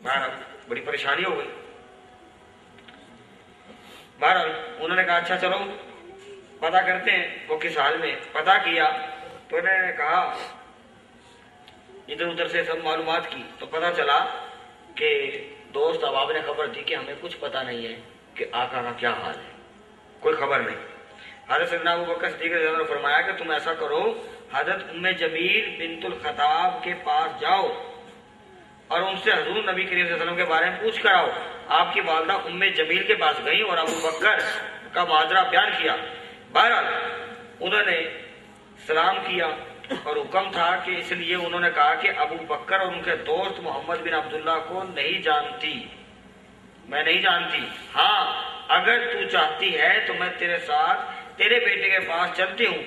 बहरहाल बड़ी परेशानी हो गई। बहरहाल उन्होंने कहा अच्छा चलो पता करते हैं वो किस हाल में। पता किया तो उन्होंने कहा इधर उधर से सब मालूमात की तो पता चला कि दोस्त अहबाब ने खबर दी कि हमें कुछ पता नहीं है कि आका का क्या हाल है, कोई खबर नहीं। हज़रत सैयदना अबू बकर सिद्दीक़ रज़ियल्लाहु अन्हु ने फरमाया कि तुम ऐसा करो, हज़रत उम्मे जमील बिन्तुल खत्ताब के पास जाओ और उनसे हजूर नबी करीम सल्लल्लाहु अलैहि वसल्लम के बारे में पूछ कर आओ। आपकी वालदा उम्मे जमील के पास गई और अबू बकर का माजरा बयान किया। बहरहाल उन्होंने सलाम किया और हुक्म था कि इसलिए उन्होंने कहा कि अबू बकर और उनके दोस्त मोहम्मद बिन अब्दुल्ला को नहीं जानती, मैं नहीं जानती। हाँ अगर तू चाहती है तो मैं तेरे साथ तेरे बेटे के पास चलती हूँ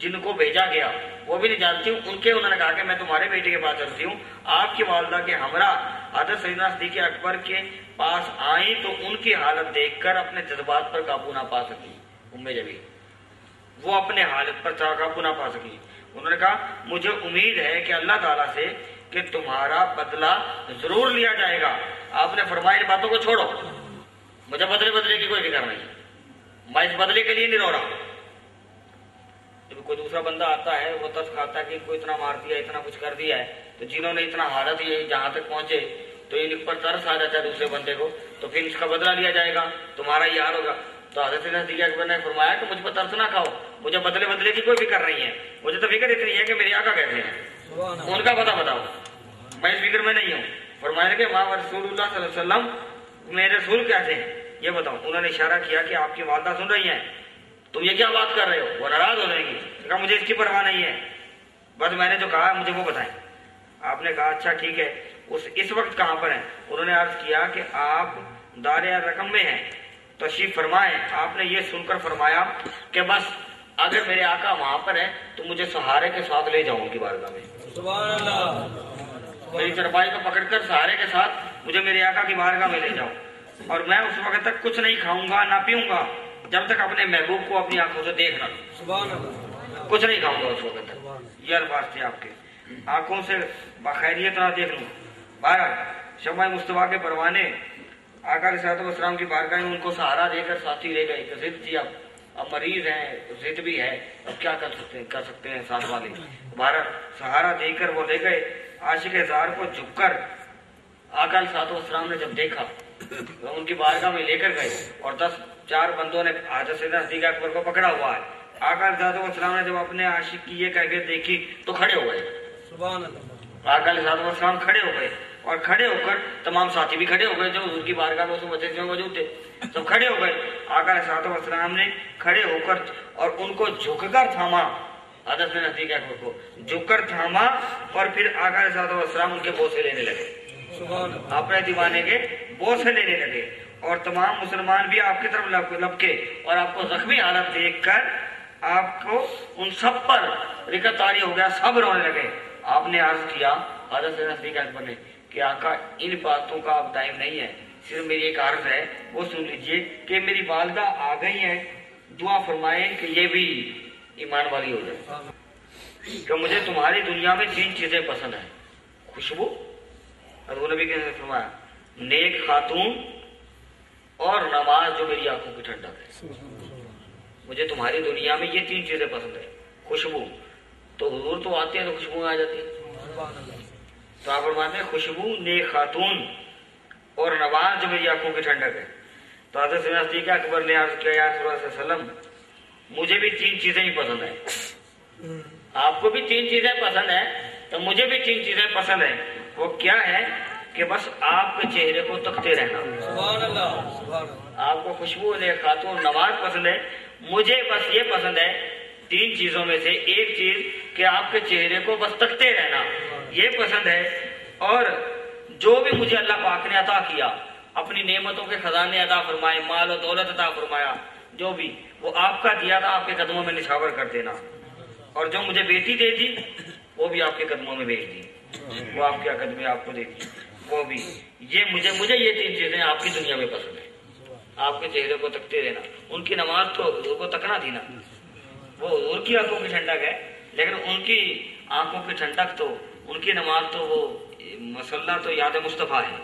जिनको भेजा गया, वो भी नहीं जानती हूँ उनके। उन्होंने कहा कि मैं तुम्हारे बेटे के पास चलती हूँ। आपकी वालदा के हमरा हज़रत सैयदना सिद्दीक़ अकबर के पास आई तो उनकी हालत देखकर अपने जज्बात पर काबू ना पा सकी। उम्मे जमील वो अपने हालत पर काबू ना पा सकी। उन्होंने कहा मुझे उम्मीद है कि अल्लाह ताला से कि तुम्हारा बदला जरूर लिया जाएगा। आपने फरमाया इन बातों को छोड़ो, मुझे बदले की कोई फिक्र नहीं, मैं इस बदले के लिए नहीं रो रहा। जब कोई दूसरा बंदा आता है वो तर्स खाता है कि इनको इतना मार दिया, इतना कुछ कर दिया है, तो जिन्होंने इतना हालत ये जहां तक पहुंचे तो इन पर तरस आ जाता है दूसरे बंदे को, तो फिर इसका बदला लिया जाएगा, तुम्हारा ये हाल होगा। तो हज़रत सिद्दीक़ अकबर ने फरमाया कि मुझ पर तरस ना खाओ, मुझे बदले की कोई फिक्र नहीं है, मुझे तो फिक्र इतनी है कि मेरे आका कैसे हैं, उनका पता बताओ, मैं इस फिक्र में नहीं हूँ। फरमाया कि माँ रसूलुल्लाह सल्लल्लाहु अलैहि वसल्लम मेरे रसूल कैसे हैं ये बताओ। उन्होंने इशारा किया कि आपकी वालदा सुन रही है, तुम ये क्या बात कर रहे हो, वो नाराज हो जाएंगी। कहा मुझे इसकी परवाह नहीं है, बस मैंने जो कहा मुझे वो बताएं। आपने कहा अच्छा ठीक है, इस वक्त कहाँ पर हैं। उन्होंने अर्ज किया कि आप दारे रकम में हैं, तशरीफ फरमाएं। आपने ये सुनकर फरमाया कि बस अगर मेरे आका वहां पर है तो मुझे सहारे के साथ ले जाओ उनकी बारगाह में। सुभान अल्लाह। मेरी चरपाई को पकड़कर सहारे के साथ मुझे मेरे आका की बारगाह में ले जाओ, और मैं उस वक्त तक कुछ नहीं खाऊंगा ना पीऊंगा जब तक अपने महबूब को अपनी आंखों से देख ना लूं, कुछ नहीं खाऊंगा उस वक्त तक। ये अल्फाज थे आपके, आंखों से बाखैरियत ना देख लूं। बारह शम्मा मुस्तफा के परवाने आका अलैहिस्सलाम की बारगाह में उनको सहारा देकर साथी ले गए। जिद थी, अब मरीज हैं, जिद भी है, अब क्या कर सकते हैं साथ वाले। बारह सहारा देकर वो ले गए। आशिक ज़ार को झुककर आका अलैहिस्सलाम ने जब देखा तो उनकी बारगाह में लेकर गए और 10 बंदों ने हज़रत सैयदना सिद्दीक़ अकबर को पकड़ा हुआ है। आका अलैहिस्सलाम ने जब अपने आशिक की ये कैफियत देखी तो खड़े हो गए। सुभान अल्लाह। आका अलैहिस्सलाम खड़े हो गए और खड़े होकर तमाम साथी भी खड़े हो गए जो हुजूर की बारगाह में उस मजलिस में मौजूद थे, सब खड़े हो गए। आका अलैहिस्सलाम ने खड़े होकर और उनको झुककर थामा, हज़रत सिद्दीक़ अकबर को झुककर थामा और फिर आका अलैहिस्सलाम उनके बोझ से लेने लगे, अपने दीवाने के बोझ से लेने लगे। और तमाम मुसलमान भी आपकी तरफ लपके और आपको जख्मी हालत देखकर आपको उन सब पर रिकत तारी हो गया, सब रोने लगे। आपने अर्ज किया हज़रत सिद्दीक़ अकबर ने कि आका इन बातों का अब टाइम नहीं है, सिर्फ मेरी एक अर्ज है वो सुन लीजिए कि मेरी वालदा आ गई है, दुआ फरमाए कि ये भी ईमान वाली हो जाए। कि मुझे तुम्हारी दुनिया में 3 चीजें पसंद है, खुशबू, और नबी के फरमाया नेक खातून और नमाज जो मेरी आंखों की ठंडक है। मुझे तुम्हारी दुनिया में ये 3 चीजें पसंद है। खुशबू तो हुजूर तो आते हैं तो खुशबू आ जाती है, तो आप फरमाते हैं खुशबू, नेक खातून और नमाज जो मेरी आंखों की ठंडक है। तो हज़रत सिद्दीक़ अकबर ने अर्ज किया या रसूल अल्लाह सल्लल्लाहु अलैहि वसल्लम मुझे भी 3 चीजें ही पसंद है, आपको भी 3 चीजें पसंद है तो मुझे भी 3 चीजें पसंद है। वो क्या है कि बस आपके चेहरे को तकते रहना। सुभान अल्लाह, सुभान अल्लाह। आपको खुशबू, नेक खातून, नमाज पसंद है, मुझे बस ये पसंद है 3 चीजों में से एक चीज कि आपके चेहरे को बस तकते रहना, ये पसंद है। और जो भी मुझे अल्लाह पाक ने अता किया, अपनी नेमतों के खजाने अता फरमाए, माल और दौलत अता फरमाया, जो भी वो आपका दिया था आपके कदमों में निछावर कर देना। और जो मुझे बेटी दे दी वो भी आपके कदमों में भेज दी, वो आपके कदम आपको दे दी, वो भी। ये मुझे ये 3 चीजें आपकी दुनिया में पसंद है। आपके चेहरे को तकते रहना, उनकी नमाज तो हुजूर को तकना थी ना, वो हुजूर की आंखों की ठंडक है, लेकिन उनकी आंखों की ठंडक तो, उनकी नमाज तो वो مسئلہ تو یاد مصطفیٰ ہے،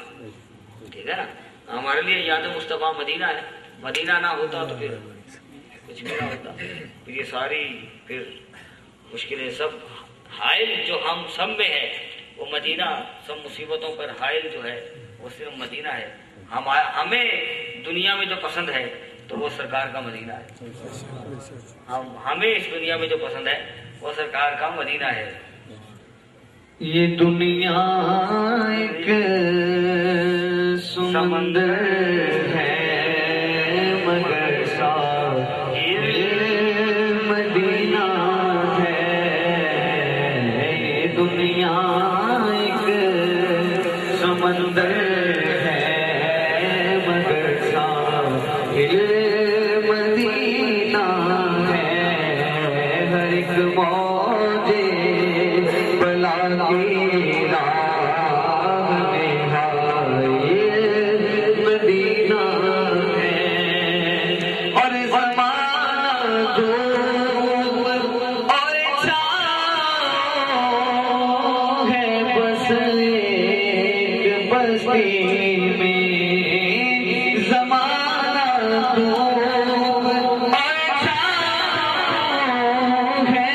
ٹھیک ہے نا. ہمارے لیے یاد مصطفیٰ مدینہ ہے. مدینہ نہ ہوتا تو پھر کچھ بھی نہ ہوتا. پھر یہ ساری پھر مشکلیں سب حائل جو ہم سب میں ہے وہ مدینہ، سب مصیبتوں پر حائل جو ہے وہ صرف مدینہ ہے. ہمیں دنیا میں جو پسند ہے تو وہ سرکار کا مدینہ ہے. ہمیں اس دنیا میں جو پسند ہے وہ سرکار کا مدینہ ہے. یہ دنیا ایک سمندر ہے مگر ساحل مدینہ ہے. یہ دنیا ایک سمندر ہے مگر ساحل مدینہ ہے. ہر ایک موج بلا کی راہ نہایت مدینہ ہے. اور زمانہ دھوپ اور چھاؤں ہے بس ایک بستی میں. زمانہ دھوپ اور چھاؤں ہے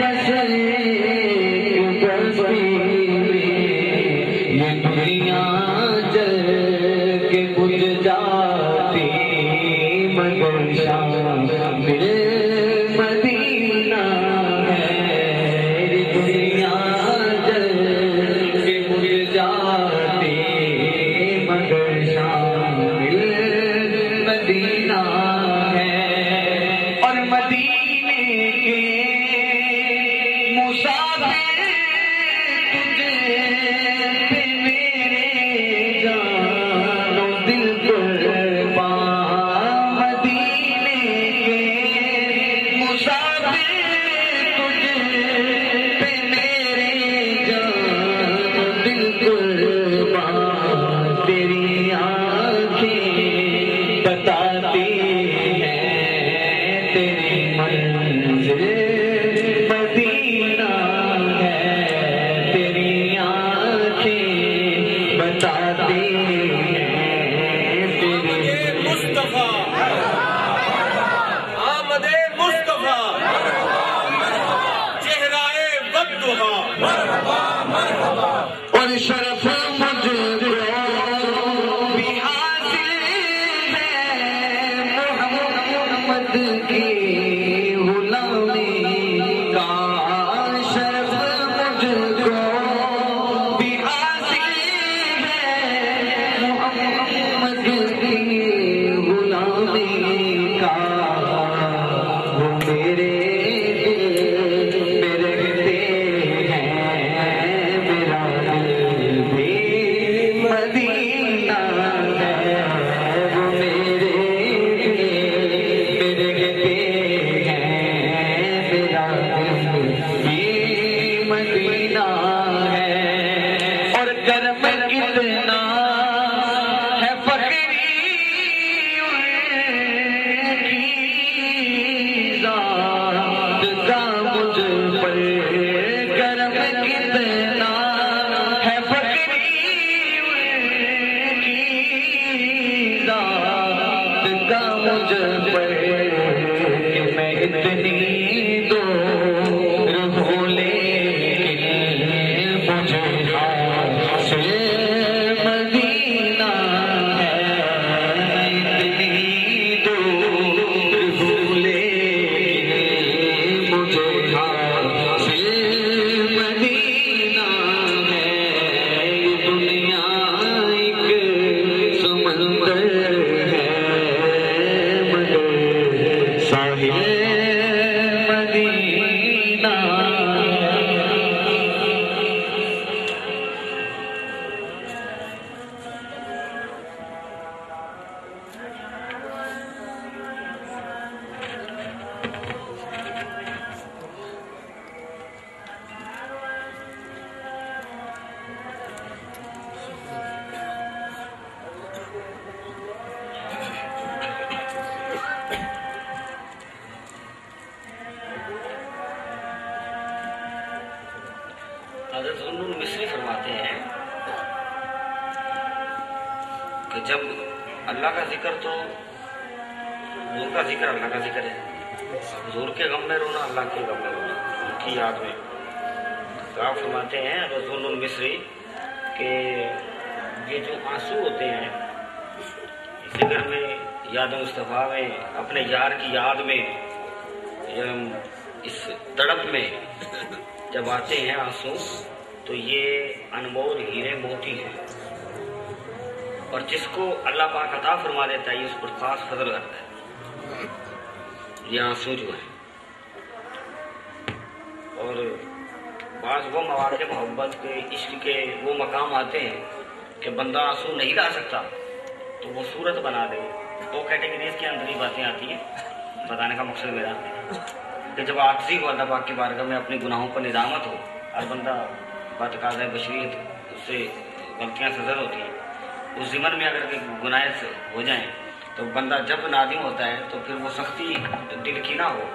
بس ایک بستی میں. یہ دنیا جل کے بجھ جاتی مگر شامل مدینہ ہے. یہ دنیا جل کے بجھ جاتی مگر شامل مدینہ ہے. اور مدینے کے مسافر تجھے پہ میرے جان و دل قربان. مدینے کے مسافر تجھے پہ میرے جان و دل قربان. تیری آنکھیں بتاتی ہیں تیری منزل مدینہ ہے. تیری آنکھیں بتاتی ہیں تیری مصطفیٰ آمد مصطفیٰ چہرائے بددعا. اور شرف مجھ کو بھی حاصل ہے محمد کی غلامی کا. شرف مجھ کو بھی حاصل ہے محمد کی غلامی کا. وہ میرے دل میں رہتے ہیں میرا دل بھی مدینہ ہے. وہ میرے دل میں رہتے ہیں میرا دل بھی مدینہ ہے. اور کرم کتنا ہے فقری ان کی ذات کا مجھ پر. کرم کتنا ہے فقری ان کی ذات کا مجھ پر کہ میں اتنی دور ہوں لیکن مجھے حاصل مدینہ ہے. اتنی دور ہوں لیکن مجھے حاصل مدینہ ہے. یہ دنیا ایک سمندر ہے مگر ساحل کہ جب اللہ کا ذکر تو حضور کا ذکر اللہ کا ذکر ہے، حضور کے غم میں رونا اللہ کے غم میں رونا، ان کی یاد میں۔ تو آپ فرماتے ہیں رسول المصری کہ یہ جو آنسو ہوتے ہیں ذکر میں، یاد مصطفیٰ میں، اپنے یار کی یاد میں، اس تڑپ میں جب آتے ہیں آنسو تو یہ انمول ہیرے موتی ہیں، اور جس کو اللہ پاک عطا فرما دیتا ہے یہ اس پر خاص فضل کرتا ہے۔ یہ آنسو جو ہے، اور بعض وہ مواقع محبت کے عشق کے وہ مقام آتے ہیں کہ بندہ آنسو نہیں لا سکتا تو وہ صورت بنا دے۔ دو کیٹیگریز کے اندر ہی باتیں آتی ہیں، بتانے کا مقصد میرا کہ جب عاجزی ہو اللہ پاک کی بارگاہ میں، اپنے گناہوں پر ندامت ہو، ہر بندہ بتقاضۂ بشریت اس سے غلطیاں سزا ہوتی ہیں، اس ضمن میں اگر گناہ ہو جائیں تو بندہ جب نادم ہوتا ہے تو پھر وہ سختی دل کی نہ ہو،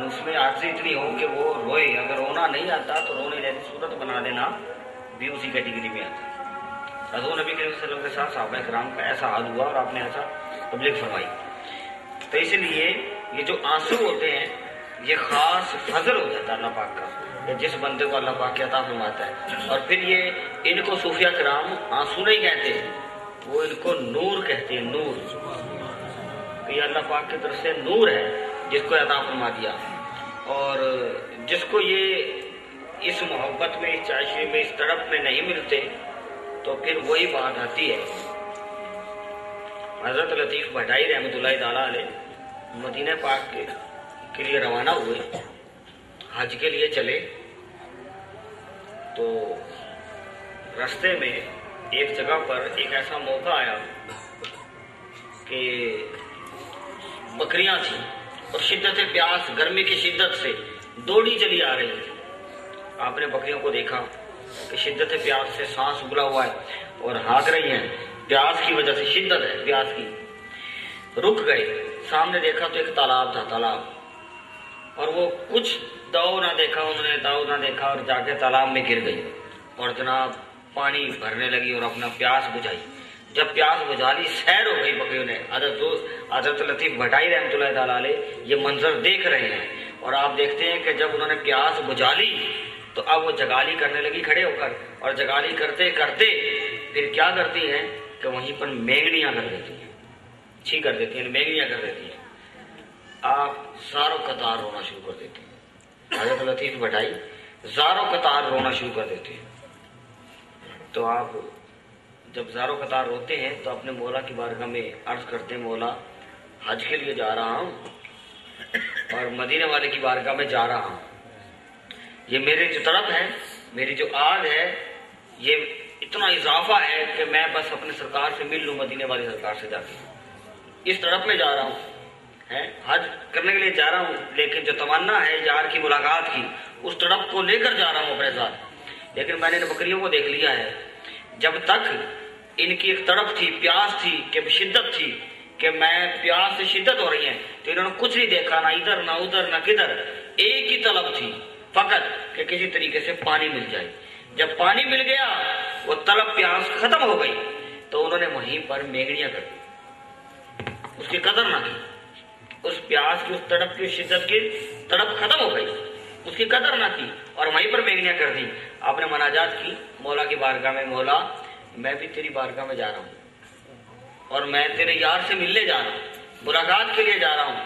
اس میں عاجزی اتنی ہو کہ وہ روئے۔ اگر رونا نہیں آتا تو رونے جیسی صورت بنا دینا بھی اسی کیٹیگری میں آتا ہے۔ حضور نبی کریم صلی اللہ علیہ وسلم کے ساتھ صحابہ کرام کا ایسا حال ہوا اور آپ نے ایسا تبلیغ فرمائی۔ تو اس لیے یہ جو آنسو ہوتے ہیں یہ خاص فضل ہو جاتا ہے اللہ پاک کا، کہ جس بندے کو اللہ پاک عطا فرماتا ہے۔ اور پھر یہ ان کو صوفیہ کرام آنسو نہیں کہتے، وہ ان کو نور کہتے ہیں، نور، کہ یہ اللہ پاک کی طرف سے نور ہے جس کو عطا فرما دیا، اور جس کو یہ اس محبت میں، اس چاشنی میں، اس تڑپ میں نہیں ملتے تو پھر وہی بات آتی ہے۔ حضرت لطیف بھٹائی رحمۃ اللہ تعالیٰ علیہ مدینہ پاک کے لیے روانہ ہوئے، حج کے لیے چلے، تو راستے میں ایک جگہ پر ایک ایسا موقع آیا کہ بکریاں تھیں اور شدت پیاس، گرمی کی شدت سے دوڑی چلی آ رہی تھی۔ آپ نے بکریوں کو دیکھا کہ شدت پیاس سے سانس ابلا ہوا ہے اور ہانک رہی ہیں، پیاس کی وجہ سے، شدت ہے پیاس کی۔ رک گئے، سامنے دیکھا تو ایک تالاب تھا، تالاب، اور وہ کچھ داؤ نہ دیکھا انہوں نے، داؤ نہ دیکھا اور جا کے تالاب میں گر گئی اور جناب پانی بھرنے لگی اور اپنا پیاس بجھائی۔ جب پیاس بجھا لی، سیر ہو گئی بکریوں نے۔ حضرت لطیف بھٹائی رحمۃ اللہ تعالیٰ علیہ یہ منظر دیکھ رہے ہیں، اور آپ دیکھتے ہیں کہ جب انہوں نے پیاس بجھا لی تو اب وہ جگالی کرنے لگی کھڑے ہو کر، اور جگالی کرتے کرتے پھر کیا کرتی ہیں کہ وہیں پر مینگنیاں کر دیتی ہیں، چھی کر دیتی ہیں، مینگنیاں کر دیتی ہیں۔ آپ زاروں قطار رونا شروع کر دیتے ہیں، حضرت لطیف بھٹائی زاروں قطار رونا شروع کر دیتے ہیں۔ تو آپ جب زاروں قطار روتے ہیں تو اپنے مولا کی بارگاہ میں عرض کرتے ہیں، مولا حج کے لیے جا رہا ہوں اور مدینے والے کی بارگاہ میں جا رہا ہوں، یہ میرے جو طرف ہے، میری جو آگ ہے، یہ اتنا اضافہ ہے کہ میں بس اپنے سرکار سے مل لوں، مدینے والی سرکار سے جا کے اس طرف میں جا رہا ہوں، حج کرنے کے لیے جا رہا ہوں، لیکن جو تمنا ہے یار کی ملاقات کی، اس طرف کو لے کر جا رہا ہوں اپنے ساتھ۔ لیکن میں نے بکریوں کو دیکھ لیا ہے، جب تک ان کی ایک تڑپ تھی، پیاس تھی، کہ شدت تھی کہ میں پیاس سے شدت ہو رہی ہے، تو انہوں نے کچھ نہیں دیکھا، نہ ادھر نہ ادھر نہ کدھر، ایک ہی طلب تھی فقط کہ کسی طریقے سے پانی مل جائے۔ جب پانی مل گیا، وہ طلب پیاس ختم ہو گئی، تو انہوں نے وہیں پر مینگنیاں کر دی، اس کی قدر نہ کی، اس پیاس کی، اس تڑپ کی، اس شدت کی، تڑپ ختم ہو گئی، اس کی قدر نہ کی اور وہیں پر مینگنیاں کر دی۔ آپ نے مناجات کی مولا کی بارگاہ میں، مولا میں بھی تیری بارگاہ میں جا رہا ہوں اور میں تیرے یار سے ملنے جا رہا ہوں، ملاقات کے لیے جا رہا ہوں،